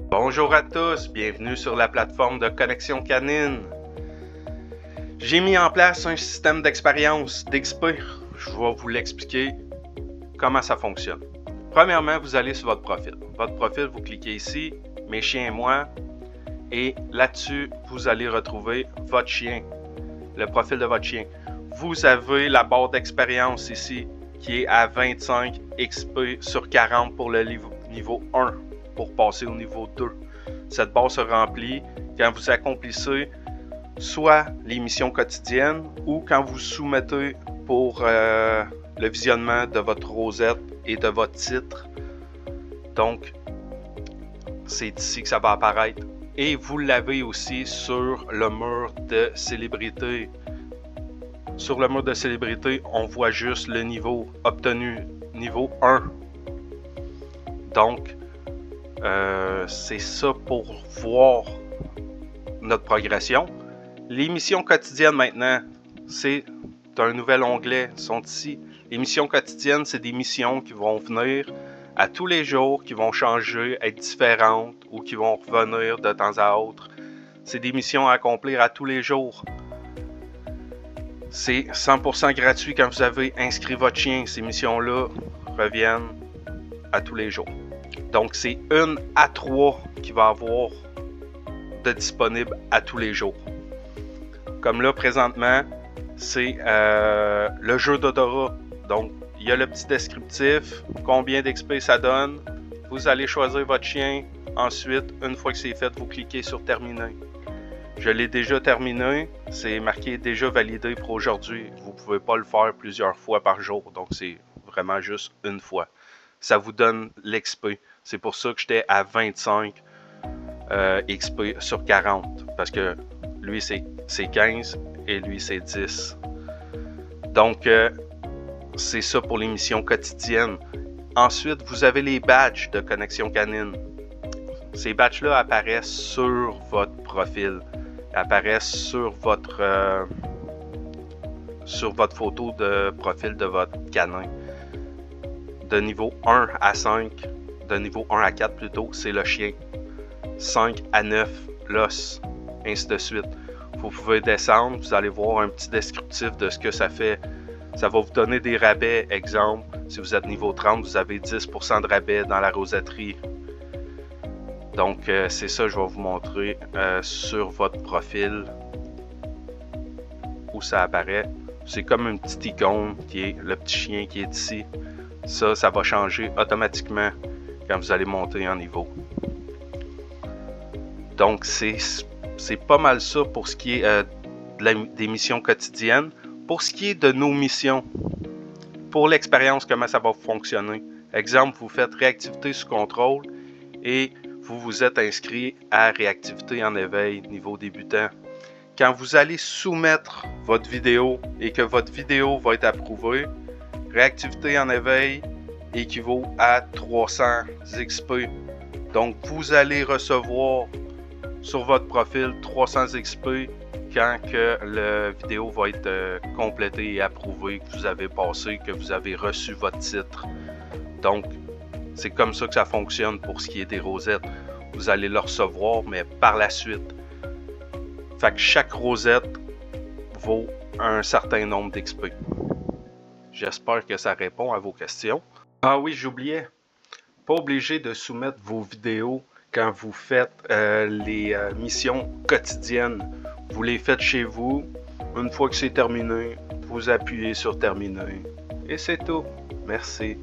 Bonjour à tous, bienvenue sur la plateforme de Connexion Canine. J'ai mis en place un système d'expérience d'XP. Je vais vous l'expliquer comment ça fonctionne. Premièrement, vous allez sur votre profil. Votre profil, vous cliquez ici, mes chiens et moi, et là-dessus, vous allez retrouver votre chien, le profil de votre chien. Vous avez la barre d'expérience ici qui est à 25 XP sur 40 pour le niveau 1 pour passer au niveau 2. Cette barre se remplit quand vous accomplissez soit les missions quotidiennes ou quand vous soumettez pour le visionnement de votre rosette et de votre titre. Donc, c'est ici que ça va apparaître. Et vous l'avez aussi sur le mur de célébrité. Sur le mur de célébrité, on voit juste le niveau obtenu, niveau 1. Donc, c'est ça pour voir notre progression. Les missions quotidiennes maintenant, c'est un nouvel onglet, sont ici. Les missions quotidiennes, c'est des missions qui vont venir à tous les jours, qui vont changer, être différentes ou qui vont revenir de temps à autre. C'est des missions à accomplir à tous les jours. C'est 100% gratuit quand vous avez inscrit votre chien. Ces missions-là reviennent à tous les jours. Donc, c'est 1 à 3 qui va avoir de disponible à tous les jours. Comme là, présentement, c'est le jeu d'odorat. Donc, il y a le petit descriptif, combien d'XP ça donne. Vous allez choisir votre chien. Ensuite, une fois que c'est fait, vous cliquez sur terminer. Je l'ai déjà terminé. C'est marqué déjà validé pour aujourd'hui. Vous ne pouvez pas le faire plusieurs fois par jour. Donc, c'est vraiment juste une fois. Ça vous donne l'XP. C'est pour ça que j'étais à 25 XP sur 40. Parce que lui, c'est 15 et lui, c'est 10. Donc, c'est ça pour les missions quotidiennes. Ensuite, vous avez les badges de Connexion Canine. Ces badges-là apparaissent sur votre profil. Apparaissent sur votre photo de profil de votre canin. De niveau 1 à 5, de niveau 1 à 4 plutôt, c'est le chien. 5 à 9, l'os, ainsi de suite. Vous pouvez descendre, vous allez voir un petit descriptif de ce que ça fait. Ça va vous donner des rabais. Exemple, si vous êtes niveau 30, vous avez 10% de rabais dans la rosetterie. Donc, c'est ça que je vais vous montrer sur votre profil où ça apparaît. C'est comme une petite icône qui est le petit chien qui est ici. Ça va changer automatiquement quand vous allez monter en niveau. Donc, c'est pas mal ça pour ce qui est des missions quotidiennes. Pour ce qui est de nos missions, pour l'expérience, comment ça va fonctionner. Exemple, vous faites réactivité sous contrôle et vous vous êtes inscrit à réactivité en éveil niveau débutant. Quand vous allez soumettre votre vidéo et que votre vidéo va être approuvée, réactivité en éveil équivaut à 300 XP. Donc, vous allez recevoir sur votre profil 300 XP quand que la vidéo va être complétée et approuvée, que vous avez passé, que vous avez reçu votre titre. Donc, c'est comme ça que ça fonctionne pour ce qui est des rosettes. Vous allez le recevoir, mais par la suite. Fait que chaque rosette vaut un certain nombre d'XP. J'espère que ça répond à vos questions. Ah oui, j'oubliais. Pas obligé de soumettre vos vidéos quand vous faites les missions quotidiennes. Vous les faites chez vous. Une fois que c'est terminé, vous appuyez sur terminer. Et c'est tout. Merci.